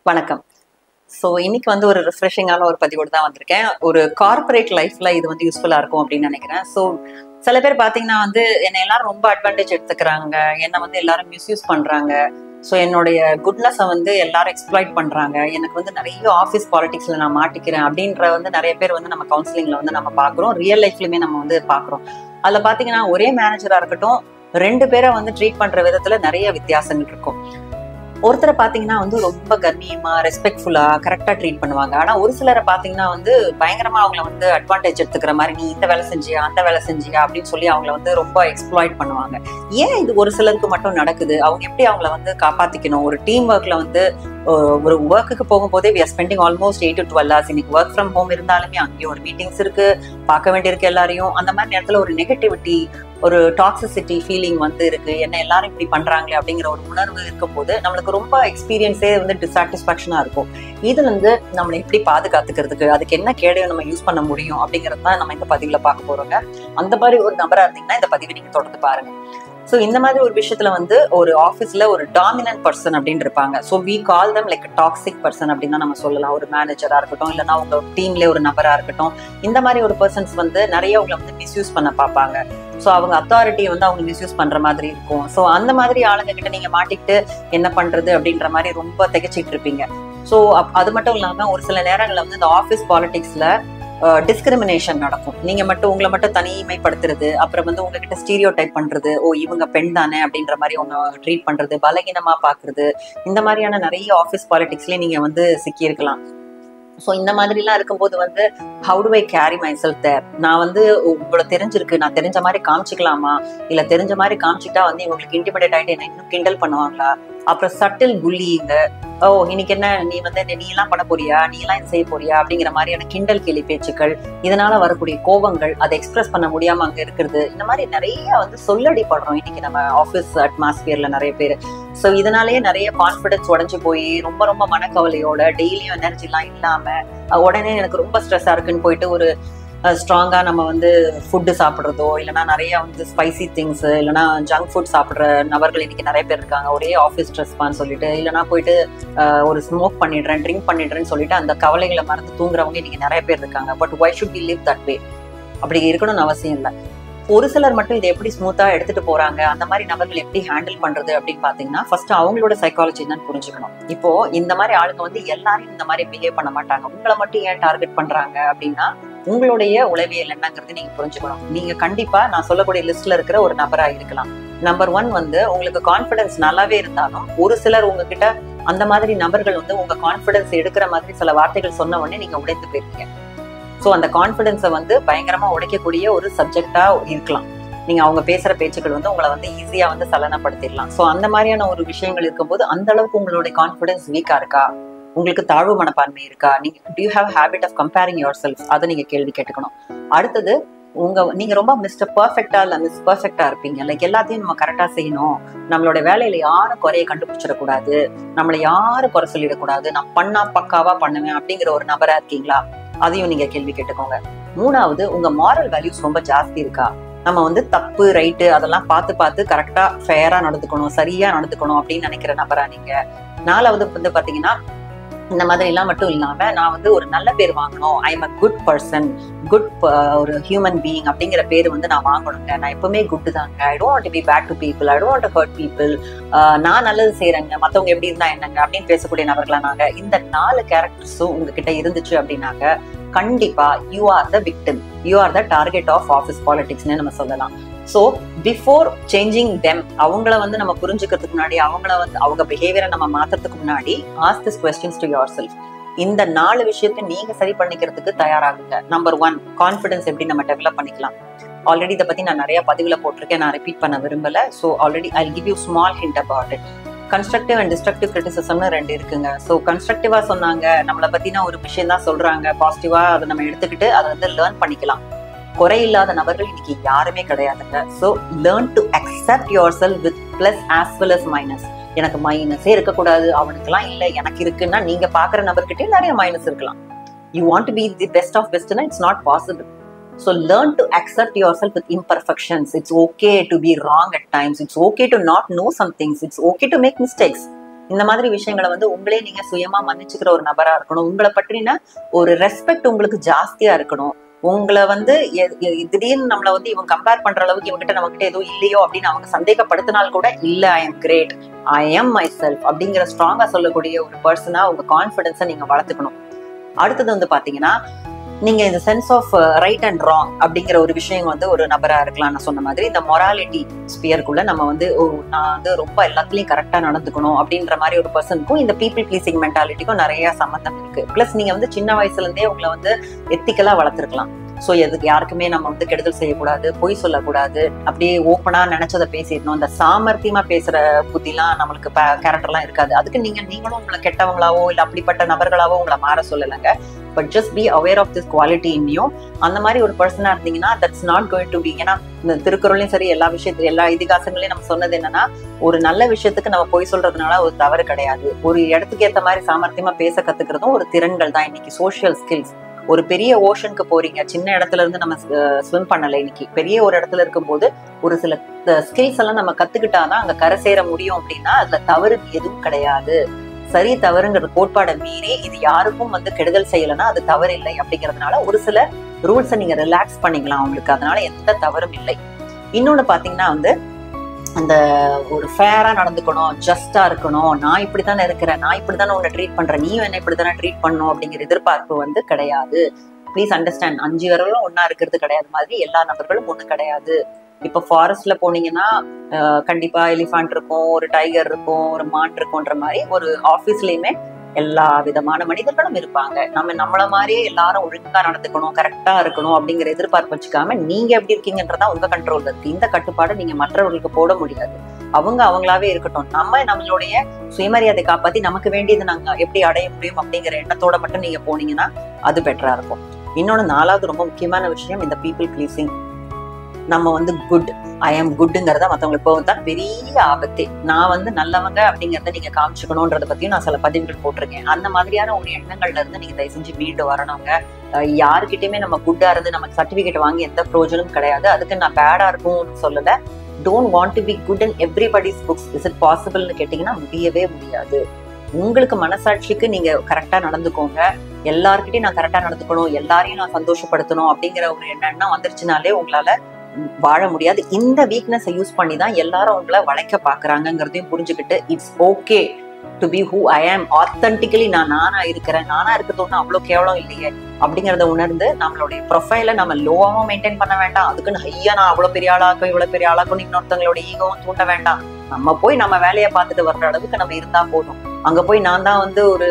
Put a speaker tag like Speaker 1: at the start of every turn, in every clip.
Speaker 1: வணக்கம். இன்னைக்கு ஒரு ரிஃப்ரெஷிங்கான ஒரு பதிவோடு தான் வந்திருக்கேன். ஒரு கார்ப்பரேட் லைஃப்ல இது யூஸ்ஃபுல்லா இருக்கும் அப்படின்னு நினைக்கிறேன். சில பேர் பார்த்தீங்கன்னா என்னை எல்லாரும் ரொம்ப அட்வான்டேஜ் எடுத்துக்கிறாங்க. என்னை எல்லாரும் மிஸ்யூஸ் பண்றாங்க. என்னுடைய குட்னஸை எல்லாரும் எக்ஸ்ப்ளாய்ட் பண்றாங்க. எனக்கு நிறைய ஆஃபீஸ் பாலிடிக்ஸ்ல நான் மாட்டிக்கிறேன் அப்படின்ற நிறைய பேர் நம்ம கவுன்சிலிங்ல நம்ம பார்க்குறோம். ரியல் லைஃப்லயுமே நம்ம பார்க்குறோம். அதுல பார்த்தீங்கன்னா ஒரே மேனேஜரா இருக்கட்டும், 2 பேரை ட்ரீட் பண்ற விதத்துல நிறைய வித்தியாசங்கள் இருக்கும். ஒருத்தரை பாத்தீங்கன்னா ரொம்ப கண்ணியமா ரெஸ்பெக்ட்ஃபுல்லா கரெக்டா ட்ரீட் பண்ணுவாங்க. ஆனா ஒரு சிலரை பாத்தீங்கன்னா பயங்கரமா அவங்கள அட்வான்டேஜ் எடுத்துக்கிற மாதிரி, நீ இந்த வேலை செஞ்சியா அந்த வேலை செஞ்சியா அப்படின்னு சொல்லி அவங்கள ரொம்ப எக்ஸ்ப்ளாய்ட் பண்ணுவாங்க. ஏன் இது ஒரு சிலருக்கு மட்டும் நடக்குது? அவங்க எப்படி அவங்கள காப்பாத்திக்கணும்? ஒரு டீம் ஒர்க்ல ஒரு ஒர்க்குக்கு போகும்போதே we are spending almost 8 to 12 hours. இன்னைக்கு ஒர்க் ஃப்ரம் ஹோம் இருந்தாலுமே அங்கேயும் ஒரு மீட்டிங்ஸ் இருக்கு, பார்க்க வேண்டியிருக்கு எல்லாரையும். அந்த மாதிரி நேரத்துல ஒரு நெகட்டிவிட்டி, ஒரு டாக்ஸிசிட்டி ஃபீலிங் இருக்கு. என்ன எல்லாரும் இப்படி பண்றாங்களே அப்படிங்கிற ஒரு உணர்வு இருக்கும் போது நம்மளுக்கு ரொம்ப எக்ஸ்பீரியன்ஸே டிசாட்டிஸ்பாக்சனா இருக்கும். இது நம்மளை எப்படி பாதுகாத்துக்கிறதுக்கு, அதுக்கு என்ன கேடு நம்ம யூஸ் பண்ண முடியும் அப்படிங்கறது தான் நம்ம இந்த பதிவுல பார்க்க போறோங்க. அந்த மாதிரி ஒரு நபரா இருந்தீங்கன்னா இந்த பதிவை நீங்க தொடர்ந்து பாருங்க. இந்த மாதிரி ஒரு விஷயத்துல ஒரு ஆஃபீஸ்ல ஒரு டாமினன்ட் பர்சன் அப்படின்னு இருப்பாங்க. we call them like a toxic person அப்படின்னு தான் நம்ம சொல்லலாம். ஒரு மேனேஜரா இருக்கட்டும், இல்லைன்னா உங்க டீம்ல ஒரு நபரா இருக்கட்டும், இந்த மாதிரி ஒரு பர்சன்ஸ் நிறைய அவங்களை மிஸ்யூஸ் பண்ண பார்ப்பாங்க. அவங்க அத்தாரிட்டியை அவங்க மிஸ்யூஸ் பண்ற மாதிரி இருக்கும். அந்த மாதிரி ஆளுங்க கிட்ட நீங்க மாட்டிக்கிட்டு என்ன பண்றது அப்படின்ற மாதிரி ரொம்ப திகச்சிட்டு இருப்பீங்க. அது மட்டும் இல்லாம ஒரு சில நேரங்கள்ல இந்த ஆஃபீஸ் பாலிடிக்ஸ்ல டிஸ்கிரிமினேஷன் நடக்கும். நீங்க உங்களை மட்டும் தனிமைப்படுத்துறது, அப்புறம் உங்ககிட்ட ஸ்டீரியோ டைப் பண்றது, இவங்க பெண் தானே அப்படின்ற மாதிரி உங்க ட்ரீட் பண்றது, பலகீனமா பாக்குறது, இந்த மாதிரியான நிறைய ஆஃபீஸ் பாலிடிக்ஸ்லயே நீங்க சிக்கி இருக்கலாம். இந்த மாதிரி எல்லாம் இருக்கும்போது how do I carry myself there? நான் உங்களை தெரிஞ்சிருக்கு, நான் தெரிஞ்ச மாதிரி காமிச்சிக்கலாமா? இல்ல தெரிஞ்ச மாதிரி காமிச்சிட்டா இவங்களுக்கு இன்டிமிடேட் ஆயிட்டு என்ன இன்னும் கிண்டல் பண்ணுவாங்களா? அப்புறம் சட்டில் புல்லிங்க, இன்னைக்கு என்ன நீ நீ எல்லாம் பண்ண போறியா, நீ எல்லாம் இது செய்ய போறியா அப்படிங்கிற மாதிரியான கிண்டல் கேலி பேச்சுக்கள், இதனால வரக்கூடிய கோபங்கள், அதை எக்ஸ்பிரஸ் பண்ண முடியாம அங்க இருக்கிறது, இந்த மாதிரி நிறைய சொல்லடி படுறோம் இன்னைக்கு நம்ம ஆஃபீஸ் அட்மாஸ்பியர்ல நிறைய பேர். இதனாலேயே நிறைய கான்பிடன்ஸ் உடஞ்சு போய் ரொம்ப ரொம்ப மனக்கவலையோட டெய்லியும் எனர்ஜி எல்லாம் இல்லாம உடனே எனக்கு ரொம்ப ஸ்ட்ரெஸ்ஸா இருக்குன்னு போயிட்டு ஒரு ஸ்ட்ராங்கா நம்ம ஃபுட்டு சாப்பிட்றதோ, இல்லைன்னா நிறைய ஸ்பைசி திங்ஸ், இல்லைன்னா ஜங்க் ஃபுட் சாப்பிட்ற நபர்கள் இன்னைக்கு நிறைய பேர் இருக்காங்க. ஒரே ஆஃபீஸ் ஸ்ட்ரெஸ்பான்னு சொல்லிட்டு, இல்லைன்னா போயிட்டு ஒரு ஸ்மோக் பண்ணிடுறேன், ட்ரிங்க் பண்ணிடுறேன்னு சொல்லிட்டு அந்த கவலைகளை மறந்து தூங்குறவங்க இன்னைக்கு நிறைய பேர் இருக்காங்க. But why should we live that way? அப்படி இருக்கணும்னு அவசியம் இல்லை. ஒரு சிலர் மட்டும் இதை எப்படி ஸ்மூத்தா எடுத்துட்டு போறாங்க, அந்த மாதிரி நபர்கள் எப்படி ஹேண்டில் பண்றது அப்படின்னு பாத்தீங்கன்னா, ஃபர்ஸ்ட் அவங்களோட சைக்காலஜி தான் புரிஞ்சுக்கணும். இப்போ இந்த மாதிரி ஆளுங்க எல்லாரையும் இந்த மாதிரி பிஹேவ் பண்ண மாட்டாங்க. உங்களை மட்டும் ஏன் டார்கெட் பண்றாங்க அப்படின்னா, உங்களுடைய உளவியல் என்னங்கிறது நீங்க புரிஞ்சுக்கணும். நீங்க கண்டிப்பா நான் சொல்லக்கூடிய லிஸ்ட்ல இருக்கிற ஒரு நபரா இருக்கலாம். நம்பர் 1 உங்களுக்கு கான்பிடன்ஸ் நல்லாவே இருந்தாலும் ஒரு சிலர் உங்ககிட்ட அந்த மாதிரி நபர்கள் உங்க கான்பிடன்ஸ் எடுக்கிற மாதிரி சில வார்த்தைகள் சொன்ன உடனே நீங்க உடைந்து போயிருக்கீங்க. அந்த கான்பிடன்ஸை பயங்கரமா உடைக்கக்கூடிய ஒரு சப்ஜெக்டா இருக்கலாம். நீங்க அவங்க பேசுற பேச்சுக்கள் உங்களை ஈஸியா சலனப்படுத்திடலாம். அந்த மாதிரியான ஒரு விஷயங்கள் இருக்கும்போது அந்த அளவுக்கு உங்களுடைய கான்பிடன்ஸ் வீக்கா இருக்கா, உங்களுக்கு தாழ்வு மனப்பான்மை இருக்கா, நீங்க do you have habit of comparing yourself? அதை நீங்க கேள்வி கேட்டுக்கணும். அடுத்தது நீங்க ரொம்ப மிஸ்டர் பர்ஃபெக்டா இல்ல மிஸ் பர்ஃபெக்டா இருப்பீங்க. லைக் எல்லாத்தையும் நம்ம கரெக்டா செய்யணும், நம்மளோட வேலையில யாரும் குறைய கண்டுபிடிச்சிடக்கூடாது, நம்மளை யாரும் குறை சொல்லிடக்கூடாது, நான் பண்ணா பக்காவா பண்ணுவேன் அப்படிங்கிற ஒரு நபரா இருக்கீங்களா? அதையும் நீங்க கேள்வி கேட்டுக்கோங்க. 3வது, உங்க மாரல் வேல்யூஸ் ரொம்ப ஜாஸ்தி இருக்கா? நம்ம தப்பு ரைட்டு அதெல்லாம் பார்த்து கரெக்டா ஃபேரா நடந்துக்கணும், சரியா நடந்துக்கணும் அப்படின்னு நினைக்கிற நபரா நீங்க? 4வது பாத்தீங்கன்னா, இந்த மாதிரி எல்லாம் மட்டும் இல்லாம நான் ஒரு நல்ல பேர் வாங்கணும், I am a good person, good ஒரு ஹியூமன் பீயிங் அப்படிங்கிற பேர் நான் வாங்கணுங்க, நான் எப்பவுமே குட் தாங்க, I don't want to be bad to people, I don't want to hurt people, நான் நல்லது செய்யறேங்க, மத்தவங்க எப்படி இருந்தா என்னங்க அப்படின்னு பேசக்கூடிய நபர்களா நாங்க. இந்த 4 கேரக்டர்ஸும் உங்ககிட்ட இருந்துச்சு அப்படின்னாக்க கண்டிப்பா you are the victim, you are the target of office பாலிடிக்ஸ்னு நம்ம சொல்லலாம். பிஃபோர் சேஞ்சிங் தெம், அவங்கள நம்ம புரிஞ்சுக்கிறதுக்கு முன்னாடி, அவங்க பிஹேவியரை நம்ம மாத்துறதுக்கு முன்னாடி, ask this questions to your self. இந்த 4 விஷயத்தை நீங்க சரி பண்ணிக்கிறதுக்கு தயாராகுங்க. நம்பர் 1, கான்ஃபிடன்ஸ் எப்படி நம்ம டெவலப் பண்ணிக்கலாம். ஆல்ரெடி இதை பத்தி நான் நிறைய பதிவுல போட்டிருக்கேன், நான் ரிப்பீட் பண்ண விரும்பல. Already I give you small hint about it. Constructive and destructive கிரிட்டிசிசம்னு 2 இருக்குங்க. கன்ஸ்ட்ரக்டிவா சொன்னாங்க, நம்மளை பத்தினா ஒரு விஷயம் தான் சொல்றாங்க, பாசிட்டிவா அதை நம்ம எடுத்துக்கிட்டு அதை லேர்ன் பண்ணிக்கலாம். குறையில்லாத நபர்கள் இன்னைக்கு யாருமே கிடையாதுங்க. Learn to accept yourself with plus as well as minus. எனக்கு மைனஸே இருக்கக்கூடாது, அவனுக்குலாம் இல்லை எனக்கு இருக்குன்னா, நீங்க பாக்குற நபர்கிட்டே நிறைய மைனஸ் இருக்கலாம். You want to be the best of பெஸ்ட்னா it's not possible. learn to accept yourself with imperfections. It's okay to be wrong at times. It's okay to not know some things. It's okay to make mistakes. இந்த மாதிரி விஷயங்களை வந்து உங்களே நீங்க சுயமா மன்னிச்சுக்கிற ஒரு நபரா இருக்கணும். உங்களை பற்றின ஒரு ரெஸ்பெக்ட் உங்களுக்கு ஜாஸ்தியா இருக்கணும். உங்களை வந்து திடீர்னு நம்மள வந்து இவங்க கம்பேர் பண்ற அளவுக்கு இவங்ககிட்ட நம்ம கிட்ட எதுவும் இல்லையோ அப்படின்னு அவங்க சந்தேகப்படுத்தினால் கூட இல்ல, I am great, I am myself அப்படிங்கிற ஸ்ட்ராங்கா சொல்லக்கூடிய ஒரு பர்சனா உங்க கான்பிடன்ஸை நீங்க வளர்த்துக்கணும். அடுத்தது வந்து பாத்தீங்கன்னா, நீங்க இந்த sense of right and wrong அப்படிங்கிற ஒரு விஷயம் வந்து ஒரு நபரா இருக்கலாம். நான் சொன்ன மாதிரி இந்த மொராலிட்டி ஸ்பியருக்குள்ள நம்ம வந்து நான் வந்து ரொம்ப எல்லாத்துலயும் கரெக்டா நடந்துக்கணும் அப்படின்ற மாதிரி ஒரு பர்சனுக்கும் இந்த பீப்புள் ப்ளீசிங் மென்டாலிட்டிக்கும் நிறைய சம்மந்தம் இருக்கு. பிளஸ் நீங்க வந்து சின்ன வயசுல இருந்தே உங்களை வந்து எத்திக்கலா வளர்த்துருக்கலாம். ஸோ எதுக்கு யாருக்குமே நம்ம வந்து கெடுதல் செய்யக்கூடாது, பொய் சொல்லக்கூடாது, அப்படியே ஓப்பனா நினைச்சதை பேசிடணும். இந்த சாமர்த்தியமா பேசுற புத்திலாம் நம்மளுக்கு கேரக்டர்லாம் இருக்காது. அதுக்கு நீங்களும் உங்களை கெட்டவங்களாவோ இல்லை அப்படிப்பட்ட நபர்களாவோ உங்களை மாற சொல்லலைங்க. But just be aware of this quality in you. அந்த மாதிரி ஒரு பர்சனா இருந்தீங்கன்னா that's not going to be. ஏன்னா இந்த திருக்குறளையும் சரி எல்லா இதிகாசங்களையும் நம்ம சொன்னது என்னன்னா, ஒரு நல்ல விஷயத்துக்கு நம்ம பொய் சொல்றதுனால ஒரு தவறு கிடையாது. ஒரு இடத்துக்கு ஏற்ற மாதிரி சாமர்த்தியமா பேச கத்துக்கிறதும் ஒரு திறன்கள் தான். இன்னைக்கு சோஷியல் ஸ்கில்ஸ். ஒரு பெரிய ஓஷனுக்கு போறீங்க, சின்ன இடத்துல இருந்து நம்ம ஸ்விம் பண்ணல, இன்னைக்கு பெரிய ஒரு இடத்துல இருக்கும்போது ஒரு சில ஸ்கில்ஸ் எல்லாம் நம்ம கத்துக்கிட்டாதான் அங்க கரை சேர முடியும். அப்படின்னா அதுல தவறு எதுவும் கிடையாது. சரி தவறுங்கிற கோட்பாடை மீறி இது யாருக்கும் வந்து கெடுதல் செய்யலைன்னா அது தவறு இல்லை அப்படிங்கிறதுனால ஒரு சில ரூல்ஸை நீங்க ரிலாக்ஸ் பண்ணிக்கலாம் உங்களுக்கு. அதனால எந்த தவறும் இல்லை. இன்னொன்னு பாத்தீங்கன்னா வந்து அந்த ஒரு ஃபேரா நடந்துக்கணும், ஜஸ்டா இருக்கணும், நான் இப்படித்தானே இருக்கிறேன், நான் இப்படித்தானே உன்னை ட்ரீட் பண்றேன், நீ என்ன இப்படித்தானே ட்ரீட் பண்ணணும் அப்படிங்கிற எதிர்பார்ப்பு வந்து கிடையாது. Please understand. 5 விரலும் ஒன்னா இருக்கிறது கிடையாது மாதிரி எல்லா நபர்களும் ஒண்ணு கிடையாது. இப்ப ஃபாரஸ்ட்ல போனீங்கன்னா கண்டிப்பா எலிஃபண்ட் இருக்கும், ஒரு டைகர் இருக்கும், ஒரு மான் இருக்கும்ன்ற மாதிரி ஒரு ஆபீஸ்லயுமே எல்லா விதமான மனிதர்களும் இருப்பாங்க. நம்மள மாதிரியே எல்லாரும் ஒழுங்கா நடந்துக்கணும், கரெக்டா இருக்கணும் அப்படிங்கிற எதிர்பார்ப்பு வச்சுக்காம நீங்க எப்படி இருக்கீங்கன்றதா உங்க கண்ட்ரோல் இருக்கு. இந்த கட்டுப்பாடு நீங்க மற்றவர்களுக்கு போட முடியாது. அவங்க அவங்களாவே இருக்கட்டும். நம்மளுடைய சுயமரியாதை காப்பாத்தி நமக்கு வேண்டியது நாங்க எப்படி அடைய முடியும் அப்படிங்கிற எண்ணத்தோட மட்டும் நீங்க போனீங்கன்னா அது பெட்டரா இருக்கும். இன்னொன்னு 4வது ரொம்ப முக்கியமான விஷயம், இந்த பீப்புள் ப்ளீசிங். நம்ம வந்து குட், ஐ எம் குட்ங்கிறத மற்றவங்களுக்கு போகத்தான் பெரிய ஆபத்தே. நான் வந்து நல்லவங்க அப்படிங்கிறத நீங்க காமிச்சுக்கணும்ன்றத பத்தியும் நான் சில பதிவுகள் போட்டிருக்கேன். அந்த மாதிரியான ஒரு எண்ணங்கள்ல இருந்து நீங்க தயவு செஞ்சு மீண்டு வரணுங்க. யாருக்கிட்டயுமே நம்ம குட்டா இருந்து நமக்கு சர்டிபிகேட் வாங்கி எந்த ப்ரோஜனமும் கிடையாது. அதுக்கு நான் பேடா இருக்கும்னு சொல்லல. Don't want to be good in everybody's books. Is it பாசிபிள்னு கேட்டீங்கன்னா முடியவே முடியாது. உங்களுக்கு மனசாட்சிக்கு நீங்க கரெக்டா நடந்துக்கோங்க. எல்லார்கிட்டையும் நான் கரெக்டா நடந்துக்கணும், எல்லாரையும் நான் சந்தோஷப்படுத்தணும் அப்படிங்கிற ஒரு எண்ணம் வந்துருச்சுனாலே உங்களால வாழ முடியாது. இந்த வீக்னஸை யூஸ் பண்ணி தான் எல்லாரும் உங்களை வளைக்க பாக்குறாங்கிறதையும் புரிஞ்சுக்கிட்டு it's okay to be who I am. Authentically நானா இருக்கிறேன், நானா இருக்கிறது அவ்வளவு கேவலம் இல்லையே அப்படிங்கறத உணர்ந்து நம்மளுடைய ப்ரொஃபைல நம்ம லோவாவும் மெயின்டைன் பண்ண வேண்டாம். அதுக்குன்னு ஹையா நான் அவ்வளவு பெரிய ஆளாக்கும் இவ்வளவு பெரிய ஆளாக்கும் இன்னொருத்தவங்களோட ஈகவும் தூண்ட வேண்டாம். நம்ம போய் நம்ம வேலையை பார்த்துட்டு வர்ற அளவுக்கு நம்ம இருந்தா போதும். அங்க போய் நான் தான் வந்து ஒரு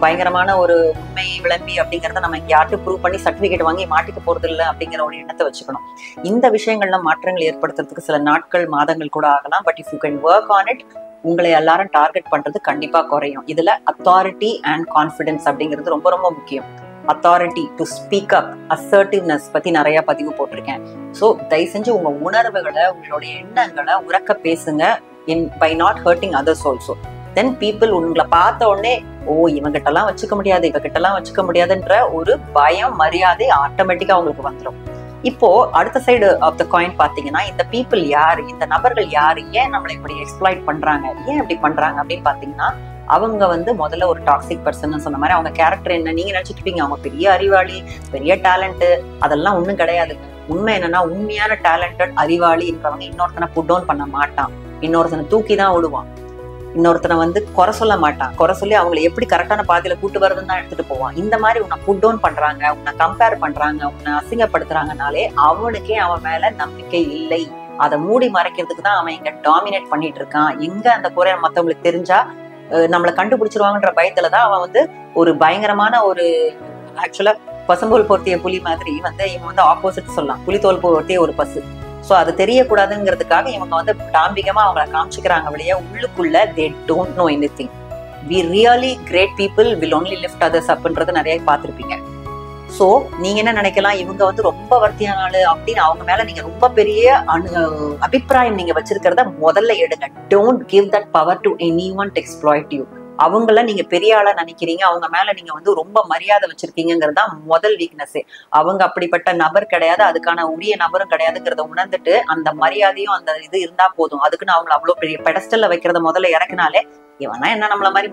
Speaker 1: பயங்கரமான ஒரு உண்மை விளம்பி அப்படிங்கறத நம்ம யார்ட்டு ப்ரூவ் பண்ணி சர்டிபிகேட் வாங்கி மாட்டிக்க போறது இல்லை அப்படிங்கிற ஒரு எண்ணத்தை வச்சுக்கணும். இந்த விஷயங்கள்ல மாற்றங்கள் ஏற்படுத்துறதுக்கு சில நாட்கள் மாதங்கள் கூட ஆகலாம். But if you can work on it, உங்களை எல்லாரும் டார்கெட் பண்றது கண்டிப்பா குறையும். இதுல அத்தாரிட்டி அண்ட் கான்ஃபிடன்ஸ் அப்படிங்கிறது ரொம்ப ரொம்ப முக்கியம். Authority to speak up, assertiveness பத்தி நிறைய பதிவு போட்டிருக்கேன். ஸோ தயவு செஞ்சு உங்க உணர்வுகளை, உங்களுடைய எண்ணங்களை உறக்க பேசுங்க. By not hurting others also. Then people உங்களை பார்த்த உடனே இவங்கிட்ட எல்லாம் வச்சுக்க முடியாது, இவகிட்ட எல்லாம் வச்சுக்க முடியாதுன்ற ஒரு பயம், மரியாதை ஆட்டோமேட்டிக்கா உங்களுக்கு வந்துடும். இப்போ அடுத்த சைடு ஆஃப் த காயின் பாத்தீங்கன்னா, இந்த பீப்புள் யாரு, இந்த நபர்கள் யாரு, ஏன் நம்மளை இப்படி எக்ஸ்ப்ளாய்ட் பண்றாங்க, ஏன் இப்படி பண்றாங்க அப்படின்னு பாத்தீங்கன்னா, அவங்க வந்து முதல்ல ஒரு டாக்ஸிக் பர்சன் சொன்ன மாதிரி அவங்க கேரக்டர் என்ன நீங்க நினைச்சிட்டு இருப்பீங்க, அவங்க பெரிய அறிவாளி, பெரிய டேலண்ட், அதெல்லாம் ஒண்ணும் கிடையாது. உண்மை என்னன்னா, உண்மையான டேலண்டட் அறிவாளின்றவங்க இன்னொருத்தனை புட் டவுன் பண்ண மாட்டான், இன்னொருத்தனை தூக்கி தான் விடுவான், இன்னொருத்தனை வந்து குறை சொல்ல மாட்டான். குறை சொல்லி அவங்களை எப்படி கரெக்டான பாதையில கூட்டு வரதுன்னு தான் எடுத்துட்டு போவான். இந்த மாதிரி உன்னை புட் டவுன் பண்றாங்க, உன்னை கம்பேர் பண்றாங்க, உன்னை அசிங்கப்படுத்துறாங்கனாலே அவனுக்கே அவன் மேல நம்பிக்கை இல்லை. அதை மூடி மறைக்கிறதுக்கு தான் அவன் இங்க டாமினேட் பண்ணிட்டு இருக்கான். எங்க அந்த குறை மத்தவங்களுக்கு தெரிஞ்சா நம்மளை கண்டுபிடிச்சிருவாங்கன்ற பயத்துலதான் அவன் வந்து ஒரு பயங்கரமான ஒரு ஆக்சுவலா பசும்புல் பொருத்திய புலி மாதிரி வந்து இவன் வந்து ஆப்போசிட் சொல்லலாம், புலித்தோல் பொருத்திய ஒரு பசு. ஸோ அது தெரியக்கூடாதுங்கிறதுக்காக இவங்க வந்து டாம்பிகமா அவங்கள காமிச்சுக்கிறாங்க வழியா, உள்ளுக்குள்ள they don't know anything. We really great people will only lift others upன்றது நிறைய பார்த்திருப்பீங்க. ஸோ நீங்க என்ன நினைக்கலாம், இவங்க வந்து ரொம்ப வர்த்தியான ஆளு அப்படின்னு அவங்க மேல நீங்க ரொம்ப பெரிய அபிப்பிராயம் நீங்க வச்சிருக்கிறத முதல்ல எடுங்க. Don't give that power to anyone to exploit you. அவங்கள நீங்க பெரிய ஆளா நினைக்கிறீங்க, அவங்க மேல நீங்க வந்து ரொம்ப மரியாதை வச்சிருக்கீங்கிறது தான் முதல் வீக்னஸே. அவங்க அப்படிப்பட்ட நபர் கிடையாது, அதுக்கான உரிய நபரும் கிடையாதுங்கிறத உணர்ந்துட்டு அந்த மரியாதையும் அந்த இது இருந்தா போதும். அதுக்குன்னு அவங்களை அவ்வளவு பெரிய பெடஸ்டல்ல வைக்கிறத முதல்ல இறக்குனாலே இவனா என்ன நம்மள மாதிரி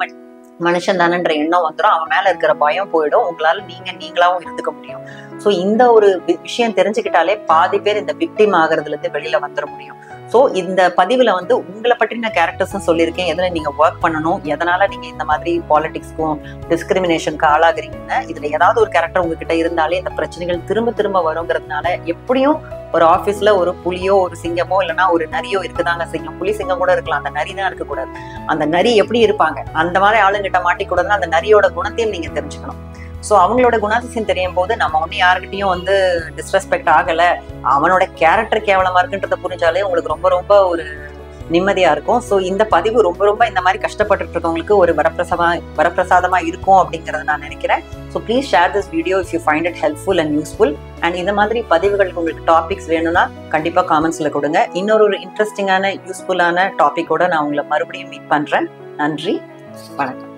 Speaker 1: மனுஷன் தானன்ற எண்ணம் வந்துடும், அவன் மேல இருக்கிற பயம் போயிடும், உங்களால நீங்களாவும் இருந்துக்க முடியும். ஸோ இந்த ஒரு விஷயம் தெரிஞ்சுக்கிட்டாலே பாதி பேர் இந்த விக்டிம் ஆகுறதுல இருந்து வெளியில வந்துட முடியும். ஸோ இந்த பதிவுல வந்து உங்களை பற்றின கேரக்டர்ஸும் சொல்லியிருக்கேன், எதுல நீங்க ஒர்க் பண்ணணும், எதனால நீங்க இந்த மாதிரி பாலிடிக்ஸ்க்கும் டிஸ்கிரிமினேஷனுக்கு ஆளாகிறீங்கன்னு. இதுல ஏதாவது ஒரு கேரக்டர் உங்ககிட்ட இருந்தாலே இந்த பிரச்சனைகள் திரும்ப திரும்ப வருங்கிறதுனால எப்படியும் ஒரு ஆஃபீஸ்ல ஒரு புலியோ ஒரு சிங்கமோ இல்லைன்னா ஒரு நரியோ இருக்குதாங்க செய்யும். புலி சிங்கம் கூட இருக்கலாம், அந்த நரி தான் இருக்கக்கூடாது. அந்த நரி எப்படி இருப்பாங்க, அந்த மாதிரி ஆளுங்கிட்ட மாட்டிக்கூடாதுன்னா அந்த நரியோட குணத்தையும் நீங்க தெரிஞ்சுக்கணும். ஸோ அவங்களோட குணாதிசயம் தெரியும் போது நம்ம ஒன்னும் யாருக்கிட்டையும் வந்து டிஸ்ரெஸ்பெக்ட் ஆகலை, அவனோட கேரக்டர் கேவலமா இருக்குன்றத புரிஞ்சாலே உங்களுக்கு ரொம்ப ரொம்ப ஒரு நிம்மதியா இருக்கும். ஸோ இந்த பதிவு ரொம்ப ரொம்ப இந்த மாதிரி கஷ்டப்பட்டு இருக்கவங்களுக்கு ஒரு வரப்பிரசாதமா இருக்கும் அப்படிங்கறத நான் நினைக்கிறேன். So please share this video if you find it helpful and useful. And இந்த மாதிரி பதிவுகளுக்கு உங்களுக்கு டாபிக்ஸ் வேணும்னா கண்டிப்பா காமெண்ட்ஸ்ல கொடுங்க. இன்னொரு இன்ட்ரெஸ்டிங்கான யூஸ்ஃபுல்லான டாபிக்கோட நான் உங்களை மறுபடியும் மீட் பண்றேன். நன்றி, வணக்கம்.